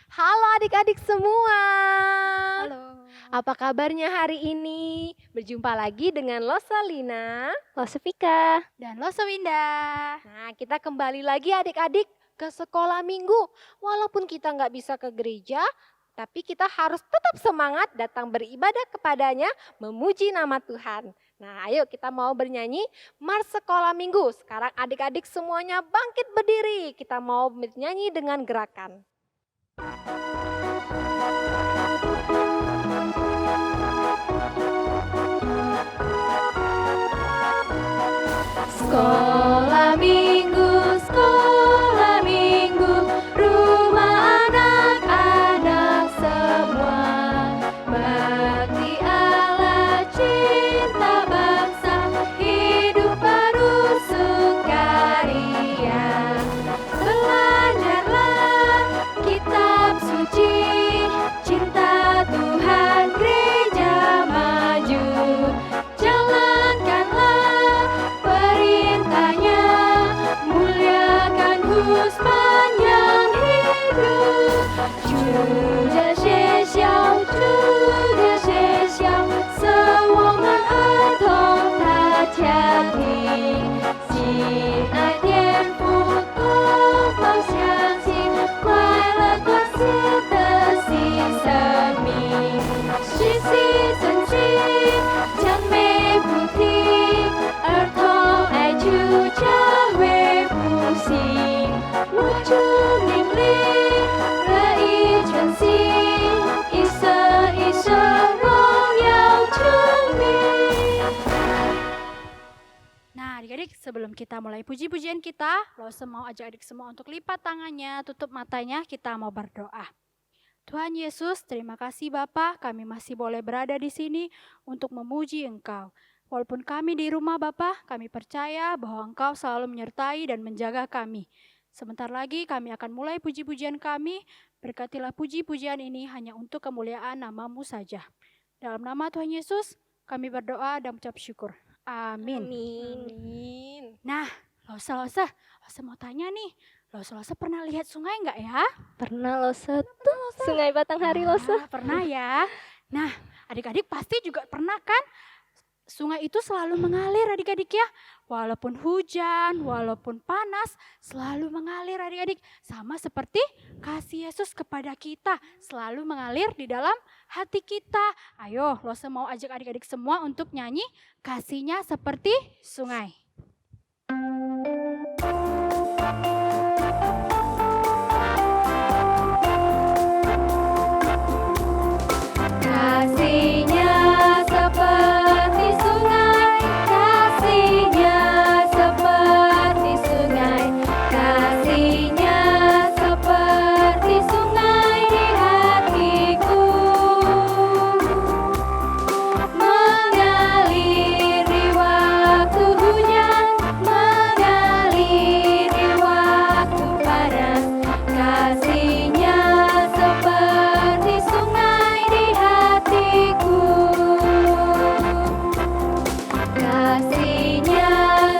Halo adik-adik semua. Halo. Apa kabarnya hari ini? Berjumpa lagi dengan Losalina. Losefika. Dan Losewinda. Nah, kita kembali lagi adik-adik ke sekolah minggu. Walaupun kita nggak bisa ke gereja, tapi kita harus tetap semangat datang beribadah kepadanya, memuji nama Tuhan. Nah, ayo kita mau bernyanyi Mars Sekolah Minggu. Sekarang adik-adik semuanya bangkit berdiri. Kita mau bernyanyi dengan gerakan. Sekolah minggu, rumah anak-anak semua. Bakti Allah, cinta bangsa, hidup baru sukaria. Belajarlah kitab suci, cinta Tuhan gereja maju. Jalankanlah perintahnya, muliakan sepanjang hidup. 主的学校，主的学校，赐我们儿童他家庭，亲爱天父，多么相信，快乐多姿的新生命，实习神经，将美不停，儿童爱主教会复兴，我主命令，乐意全心，一生一生荣耀主名。 Nah adik-adik, sebelum kita mulai puji-pujian kita, Lose mau ajak adik semua untuk lipat tangannya, tutup matanya, kita mau berdoa. Tuhan Yesus, terima kasih Bapa, kami masih boleh berada di sini untuk memuji Engkau. Walaupun kami di rumah Bapa, kami percaya bahwa Engkau selalu menyertai dan menjaga kami. Sebentar lagi kami akan mulai puji-pujian kami, berkatilah puji-pujian ini hanya untuk kemuliaan nama-Mu saja. Dalam nama Tuhan Yesus, kami berdoa dan mengucap syukur. Amin. Amin. Nah, Lose mau tanya nih, Lose pernah lihat sungai enggak ya? Pernah Lose tuh Sungai Batanghari Lose. Pernah ya. Nah, adik-adik pasti juga pernah kan? Sungai itu selalu mengalir adik-adik ya. Walaupun hujan, walaupun panas, selalu mengalir adik-adik. Sama seperti kasih Yesus kepada kita, selalu mengalir di dalam hati kita. Ayo, Lose mau ajak adik-adik semua untuk nyanyi kasihnya seperti sungai. Kasihnya seperti sungai, kasihnya seperti sungai, kasihnya seperti sungai di hatiku. Mengalir di waktu hujan, mengalir di waktu panas, kasihnya seperti sungai di hatiku. Kasihnya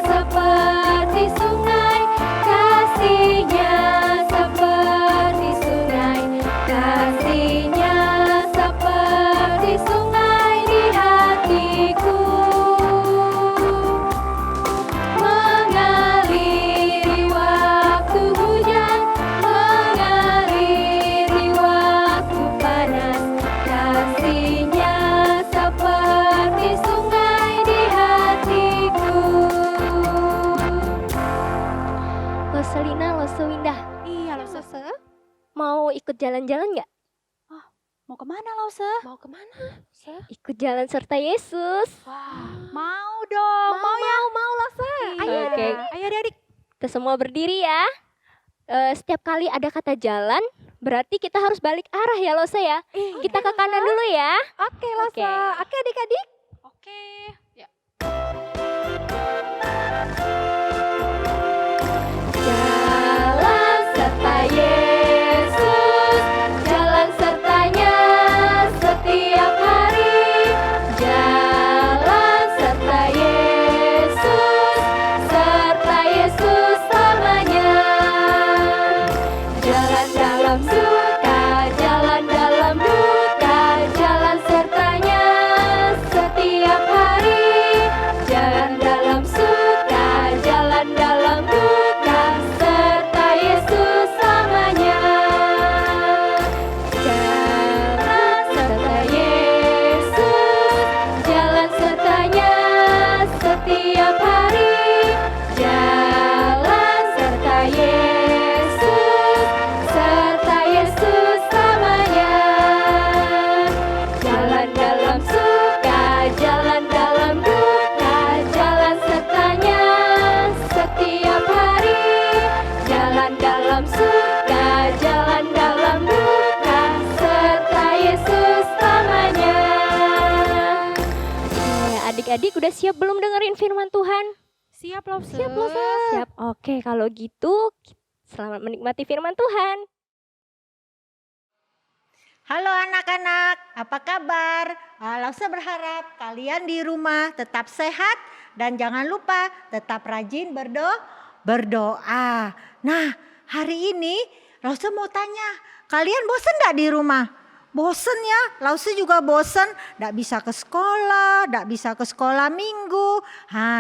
seperti sungai, kasihnya seperti sungai, kasihnya seperti sungai di hatiku. Mengalir di waktu hujan, mengalir di waktu panas, kasihnya seperti sungai di hatiku. Loselina, Losewinda, Iya, Lose. mau ikut jalan-jalan nggak? Mau kemana Lose? Mau kemana? Ikut jalan serta Yesus. Wah, mau dong. Mau ya? Mau Lose. Iya. Oke. Ayo adik-adik. Kita semua berdiri ya. Setiap kali ada kata jalan, berarti kita harus balik arah ya Lose ya. Kita ke kanan dulu ya. Oke Lose. Oke. Oke adik-adik. Oke. Ya. Jalan serta Yesus, jalan sertanya setiap hari. Jalan serta Yesus, serta Yesus selamanya. Jalan dalam suka Adik-adik udah siap belum dengerin firman Tuhan? Siap loh, Sus. Siap. Oke, kalau gitu selamat menikmati firman Tuhan. Halo anak-anak, apa kabar? Lause berharap kalian di rumah tetap sehat dan jangan lupa tetap rajin berdoa. Nah, hari ini Lause mau tanya, kalian bosen gak di rumah? Bosen ya, Lause juga bosen, gak bisa ke sekolah minggu.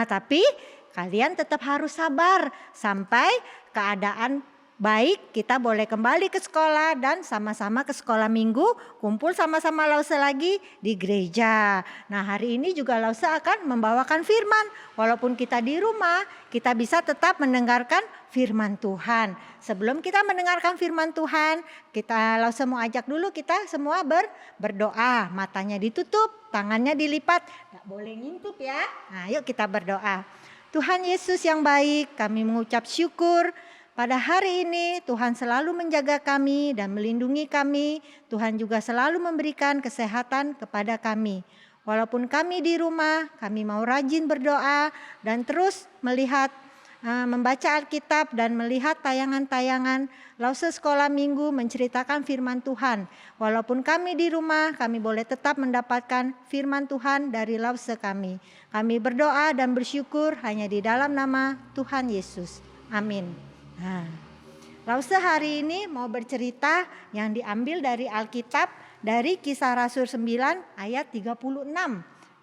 Tapi kalian tetap harus sabar sampai keadaan baik, kita boleh kembali ke sekolah dan sama-sama ke sekolah minggu, kumpul sama-sama Lause lagi di gereja. Nah, hari ini juga Lause akan membawakan firman. Walaupun kita di rumah, kita bisa tetap mendengarkan firman Tuhan. Sebelum kita mendengarkan firman Tuhan, Lause mau ajak dulu kita semua berdoa. Matanya ditutup, tangannya dilipat, gak boleh ngintip ya. Nah, yuk kita berdoa. Tuhan Yesus yang baik, kami mengucap syukur. Pada hari ini Tuhan selalu menjaga kami dan melindungi kami. Tuhan juga selalu memberikan kesehatan kepada kami. Walaupun kami di rumah, kami mau rajin berdoa dan terus membaca Alkitab dan melihat tayangan-tayangan Lause Sekolah Minggu menceritakan firman Tuhan. Walaupun kami di rumah, kami boleh tetap mendapatkan firman Tuhan dari Lause kami. Kami berdoa dan bersyukur hanya di dalam nama Tuhan Yesus. Amin. Lause hari ini mau bercerita yang diambil dari Alkitab dari Kisah Rasul 9 ayat 36.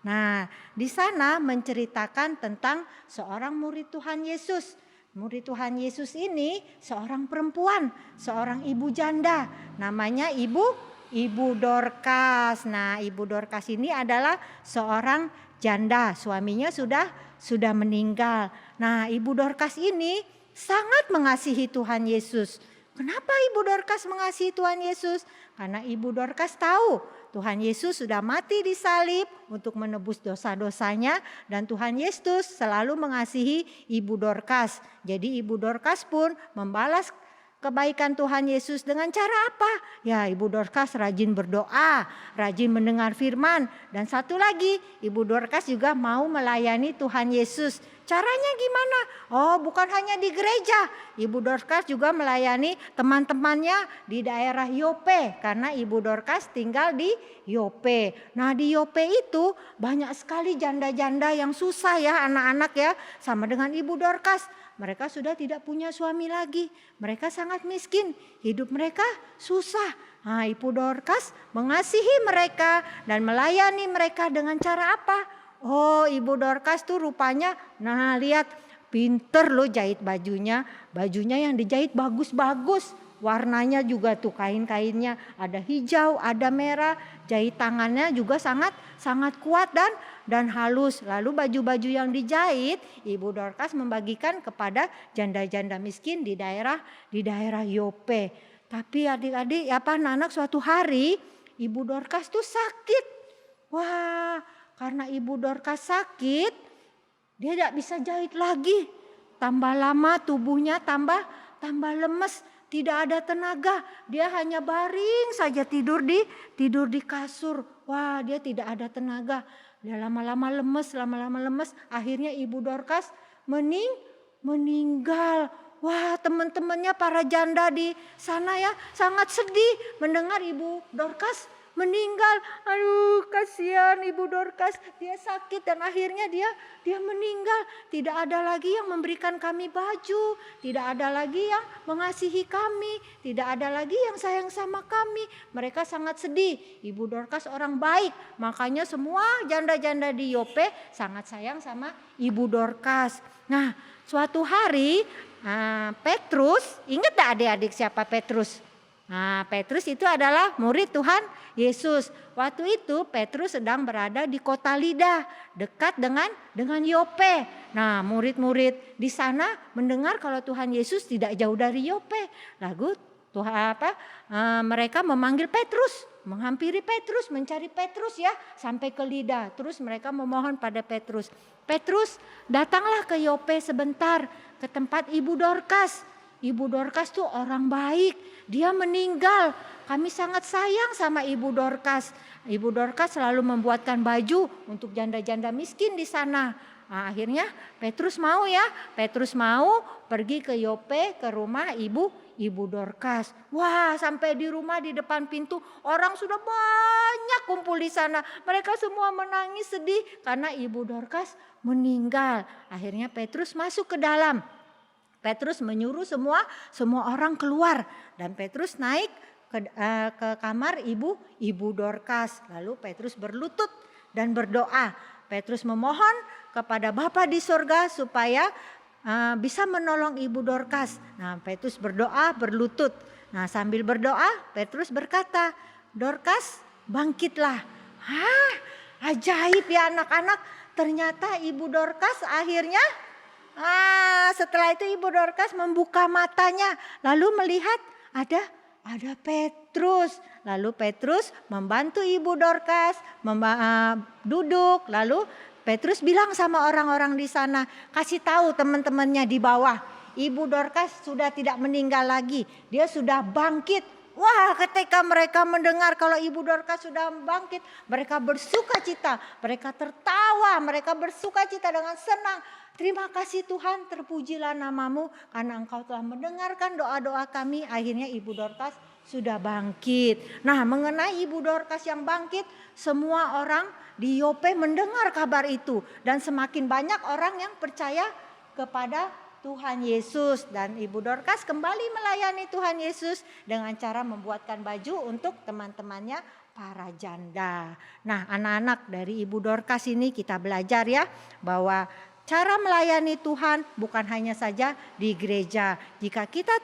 Nah, di sana menceritakan tentang seorang murid Tuhan Yesus. Murid Tuhan Yesus ini seorang perempuan, seorang ibu janda, namanya Ibu Dorkas. Nah, Ibu Dorkas ini adalah seorang janda, suaminya sudah meninggal. Nah, Ibu Dorkas ini sangat mengasihi Tuhan Yesus. Kenapa Ibu Dorkas mengasihi Tuhan Yesus? Karena Ibu Dorkas tahu Tuhan Yesus sudah mati di salib untuk menebus dosa-dosanya dan Tuhan Yesus selalu mengasihi Ibu Dorkas. Jadi Ibu Dorkas pun membalas kebaikan Tuhan Yesus dengan cara apa? Ya, Ibu Dorkas rajin berdoa, rajin mendengar firman. Dan satu lagi, Ibu Dorkas juga mau melayani Tuhan Yesus. Caranya gimana? Oh, bukan hanya di gereja. Ibu Dorkas juga melayani teman-temannya di daerah Yope. Karena Ibu Dorkas tinggal di Yope. Nah, di Yope itu banyak sekali janda-janda yang susah ya, anak-anak ya. Sama dengan Ibu Dorkas. Mereka sudah tidak punya suami lagi. Mereka sangat miskin. Hidup mereka susah. Nah, Ibu Dorkas mengasihi mereka dan melayani mereka dengan cara apa? Oh, Ibu Dorkas tuh rupanya, nah lihat pinter loh jahit bajunya. Bajunya yang dijahit bagus-bagus. Warnanya juga tuh kain-kainnya ada hijau, ada merah. Jahit tangannya juga sangat kuat dan halus. Lalu baju-baju yang dijahit Ibu Dorkas membagikan kepada janda-janda miskin di daerah Yope. Tapi adik-adik anak-anak suatu hari Ibu Dorkas tuh sakit. Wah, karena Ibu Dorkas sakit, dia tidak bisa jahit lagi. Tambah lama tubuhnya tambah lemes, tidak ada tenaga. Dia hanya baring saja tidur di kasur. Wah, dia tidak ada tenaga. Dia lama-lama lemes. Akhirnya Ibu Dorkas meninggal. Wah, teman-temannya para janda di sana ya sangat sedih mendengar Ibu Dorkas meninggal. Aduh, kasihan Ibu Dorkas, dia sakit dan akhirnya dia meninggal. Tidak ada lagi yang memberikan kami baju, tidak ada lagi yang mengasihi kami, tidak ada lagi yang sayang sama kami. Mereka sangat sedih. Ibu Dorkas orang baik, makanya semua janda-janda di Yope sangat sayang sama Ibu Dorkas. Nah, suatu hari Petrus, ingat tak adik-adik siapa Petrus? Nah, Petrus itu adalah murid Tuhan Yesus. Waktu itu Petrus sedang berada di kota Lida, dekat dengan Yope. Nah, murid-murid di sana mendengar kalau Tuhan Yesus tidak jauh dari Yope. Lalu mereka memanggil Petrus, menghampiri Petrus, mencari Petrus ya, sampai ke Lida. Terus mereka memohon pada Petrus. Petrus, datanglah ke Yope sebentar, ke tempat Ibu Dorkas. Ibu Dorcas tuh orang baik, dia meninggal. Kami sangat sayang sama Ibu Dorcas. Ibu Dorcas selalu membuatkan baju untuk janda-janda miskin di sana. Nah, akhirnya Petrus mau pergi ke Yope ke rumah Ibu Dorcas. Wah, sampai di rumah di depan pintu orang sudah banyak kumpul di sana. Mereka semua menangis sedih karena Ibu Dorcas meninggal. Akhirnya Petrus masuk ke dalam. Petrus menyuruh semua orang keluar dan Petrus naik ke kamar Ibu Dorcas. Lalu Petrus berlutut dan berdoa. Petrus memohon kepada Bapa di surga supaya bisa menolong Ibu Dorcas. Nah, Petrus berdoa berlutut. Nah, sambil berdoa Petrus berkata, "Dorcas, bangkitlah." Hah, ajaib ya anak-anak. Ternyata Ibu Dorcas akhirnya setelah itu Ibu Dorcas membuka matanya lalu melihat ada Petrus. Lalu Petrus membantu Ibu Dorcas duduk. Lalu Petrus bilang sama orang-orang di sana, kasih tahu teman-temannya di bawah, Ibu Dorcas sudah tidak meninggal lagi, dia sudah bangkit. Wah, ketika mereka mendengar kalau Ibu Dorcas sudah bangkit, mereka bersuka cita, mereka tertawa, mereka bersuka cita dengan senang. Terima kasih Tuhan, terpujilah namamu karena Engkau telah mendengarkan doa-doa kami. Akhirnya Ibu Dorcas sudah bangkit. Nah, mengenai Ibu Dorcas yang bangkit, semua orang di Yope mendengar kabar itu. Dan semakin banyak orang yang percaya kepada Tuhan Yesus. Dan Ibu Dorcas kembali melayani Tuhan Yesus dengan cara membuatkan baju untuk teman-temannya para janda. Nah, anak-anak dari Ibu Dorcas ini kita belajar ya bahwa cara melayani Tuhan bukan hanya saja di gereja. Jika kita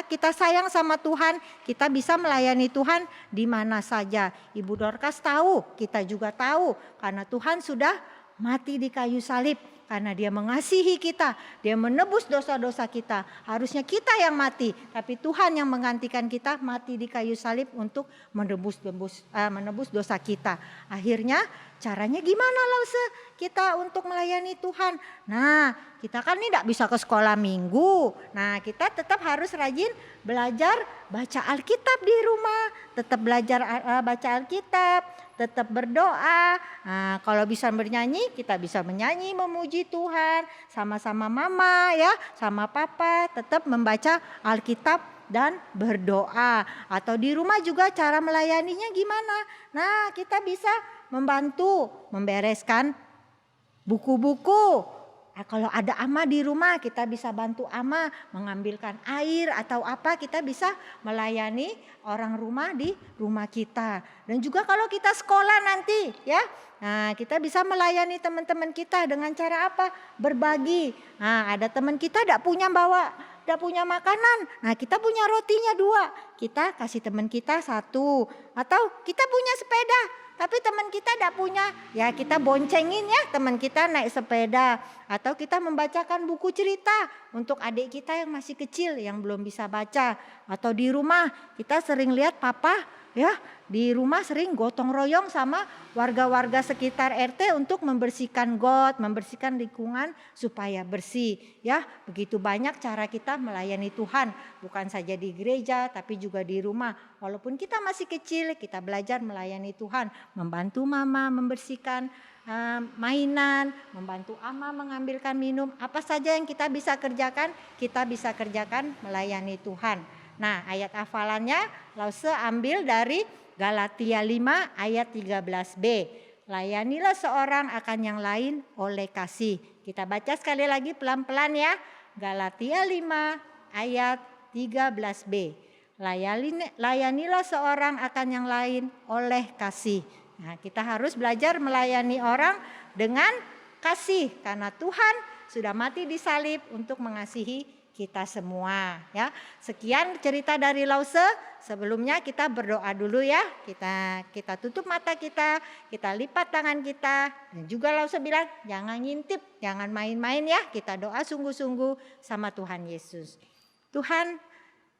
kita sayang sama Tuhan, kita bisa melayani Tuhan di mana saja. Ibu Dorcas tahu, kita juga tahu karena Tuhan sudah mati di kayu salib. Karena dia mengasihi kita, dia menebus dosa-dosa kita. Harusnya kita yang mati, tapi Tuhan yang menggantikan kita mati di kayu salib untuk menebus dosa kita. Akhirnya caranya gimana Lause kita untuk melayani Tuhan? Nah, kita kan tidak bisa ke sekolah minggu. Nah, kita tetap harus rajin belajar baca Alkitab di rumah. Tetap belajar baca Alkitab, tetap berdoa. Nah, kalau bisa bernyanyi, kita bisa menyanyi memuji Tuhan. Sama-sama mama ya, sama papa tetap membaca Alkitab dan berdoa. Atau di rumah juga cara melayaninya gimana? Nah, kita bisa membantu membereskan buku-buku. Kalau ada ama di rumah, kita bisa bantu ama mengambilkan air atau apa, kita bisa melayani orang rumah di rumah kita. Dan juga kalau kita sekolah nanti ya, nah kita bisa melayani teman-teman kita dengan cara apa? Berbagi. Nah, ada teman kita tidak punya makanan, nah kita punya rotinya 2, kita kasih teman kita 1. Atau kita punya sepeda, tapi teman kita tidak punya, ya kita boncengin ya teman kita naik sepeda. Atau kita membacakan buku cerita untuk adik kita yang masih kecil yang belum bisa baca. Atau di rumah kita sering lihat papa ya di rumah sering gotong royong sama warga-warga sekitar RT untuk membersihkan got, membersihkan lingkungan supaya bersih. Ya, begitu banyak cara kita melayani Tuhan, bukan saja di gereja tapi juga di rumah. Walaupun kita masih kecil, kita belajar melayani Tuhan, membantu mama membersihkan mainan, membantu ama mengambilkan minum, apa saja yang kita bisa kerjakan melayani Tuhan. Nah, ayat hafalannya Lause ambil dari Galatia 5 ayat 13b. Layanilah seorang akan yang lain oleh kasih. Kita baca sekali lagi pelan-pelan ya. Galatia 5 ayat 13b. Layanilah seorang akan yang lain oleh kasih. Nah, kita harus belajar melayani orang dengan kasih karena Tuhan sudah mati di salib untuk mengasihi kita semua ya. Sekian cerita dari Lause. Sebelumnya kita berdoa dulu ya. Kita tutup mata kita lipat tangan kita. Dan juga Lause bilang jangan ngintip, jangan main-main ya. Kita doa sungguh-sungguh sama Tuhan Yesus. Tuhan,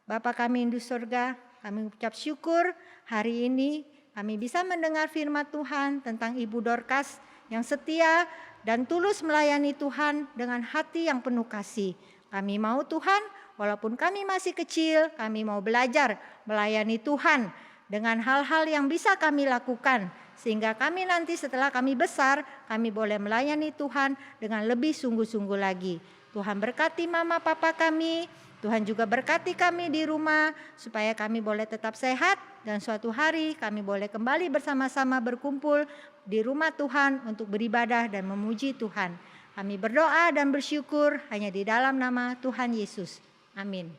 Bapa kami di surga, kami ucap syukur hari ini kami bisa mendengar firman Tuhan tentang Ibu Dorcas yang setia dan tulus melayani Tuhan dengan hati yang penuh kasih. Kami mau Tuhan, walaupun kami masih kecil, kami mau belajar melayani Tuhan dengan hal-hal yang bisa kami lakukan. Sehingga kami nanti setelah kami besar, kami boleh melayani Tuhan dengan lebih sungguh-sungguh lagi. Tuhan berkati mama papa kami, Tuhan juga berkati kami di rumah supaya kami boleh tetap sehat dan suatu hari kami boleh kembali bersama-sama berkumpul di rumah Tuhan untuk beribadah dan memuji Tuhan. Kami berdoa dan bersyukur hanya di dalam nama Tuhan Yesus. Amin.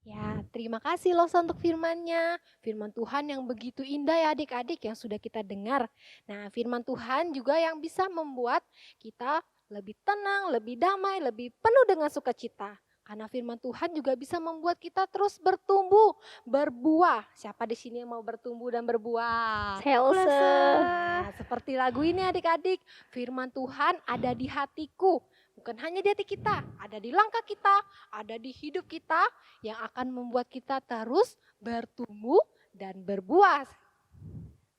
Ya, terima kasih Losa untuk firman-Nya. Firman Tuhan yang begitu indah ya adik-adik yang sudah kita dengar. Nah, firman Tuhan juga yang bisa membuat kita lebih tenang, lebih damai, lebih penuh dengan sukacita. Karena firman Tuhan juga bisa membuat kita terus bertumbuh, berbuah. Siapa di sini yang mau bertumbuh dan berbuah? Nah, seperti lagu ini adik-adik, firman Tuhan ada di hatiku. Bukan hanya di hati kita, ada di langkah kita, ada di hidup kita yang akan membuat kita terus bertumbuh dan berbuah.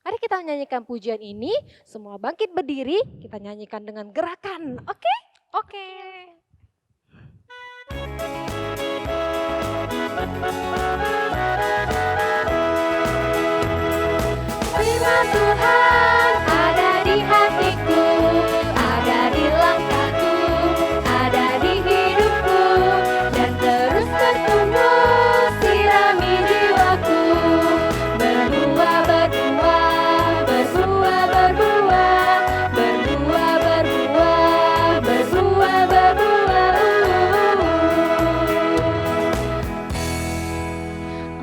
Mari kita nyanyikan pujian ini, semua bangkit berdiri, kita nyanyikan dengan gerakan, oke? Oke. Firman Tuhan ada di hatiku, ada di langkahku, ada di hidupku, dan terus bertumbuh sirami jiwaku. Berbuah, berbuah, berbuah, berbuah, berbuah, berbuah, berbuah, berbuah.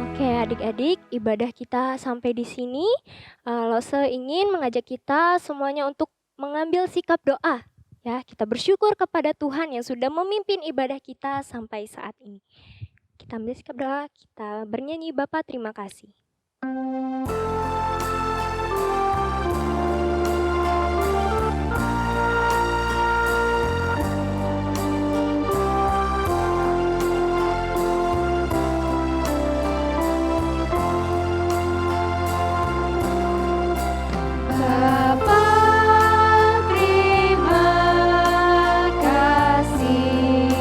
Oke adik-adik, ibadah kita sampai di sini. Lose ingin mengajak kita semuanya untuk mengambil sikap doa. Ya, kita bersyukur kepada Tuhan yang sudah memimpin ibadah kita sampai saat ini. Kita ambil sikap doa, kita bernyanyi Bapa terima kasih. Bapa, terima kasih.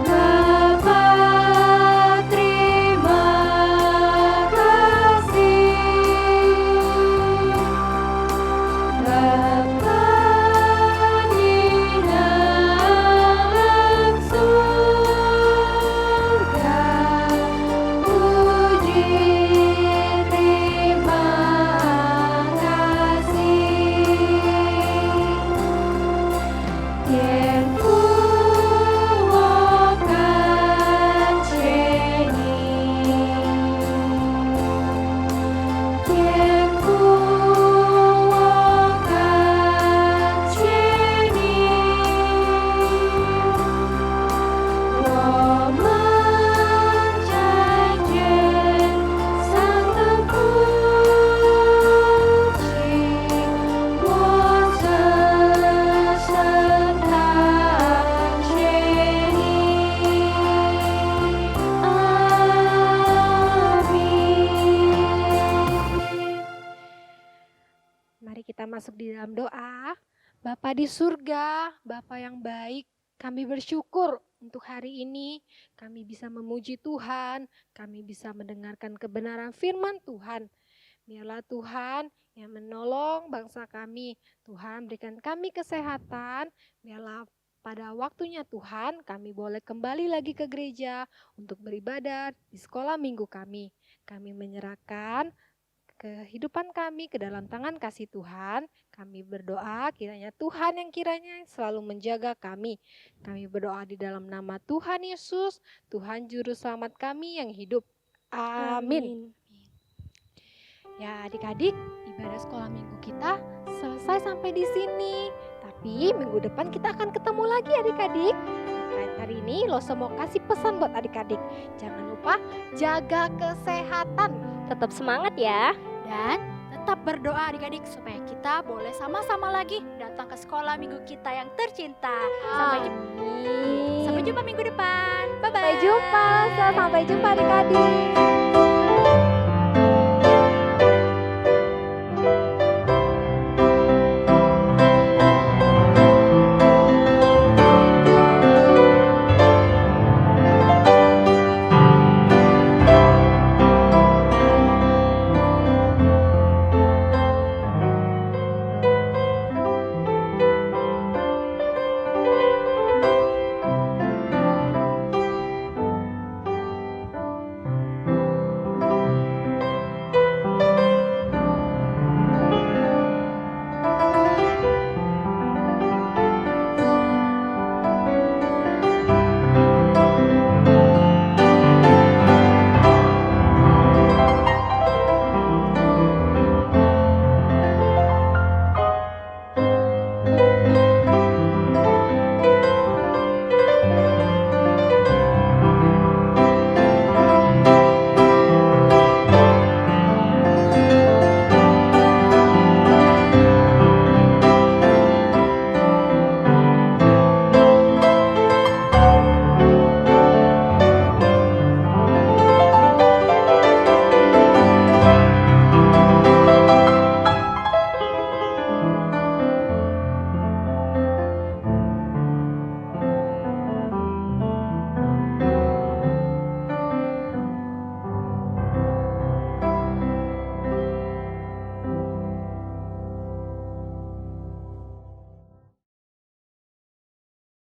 Bapa, terima kasih. Bapa di dalam surga, puji terima kasih. Tienku wokan ceni, tienku wokan ceni, woman janjen sang terpuji, wo sesentang ceni. Amin. Mari kita masuk di dalam doa. Bapa di surga, Bapa yang baik, kami bersyukur untuk hari ini kami bisa memuji Tuhan, kami bisa mendengarkan kebenaran firman Tuhan. Biarlah Tuhan yang menolong bangsa kami. Tuhan berikan kami kesehatan, biarlah pada waktunya Tuhan kami boleh kembali lagi ke gereja untuk beribadah di sekolah minggu kami. Kami menyerahkan kehidupan kami ke dalam tangan kasih Tuhan. Kami berdoa kiranya Tuhan yang kiranya selalu menjaga kami. Kami berdoa di dalam nama Tuhan Yesus, Tuhan Juru Selamat kami yang hidup. Amin. Ya adik-adik, ibadah sekolah minggu kita selesai sampai di sini. Tapi minggu depan kita akan ketemu lagi adik-adik. Hari ini Lose mau kasih pesan buat adik-adik. Jangan lupa jaga kesehatan. Tetap semangat ya. Dan tetap berdoa adik-adik supaya kita boleh sama-sama lagi datang ke sekolah minggu kita yang tercinta. Sampai jumpa minggu depan. Bye-bye. Sampai jumpa, sampai jumpa adik-adik.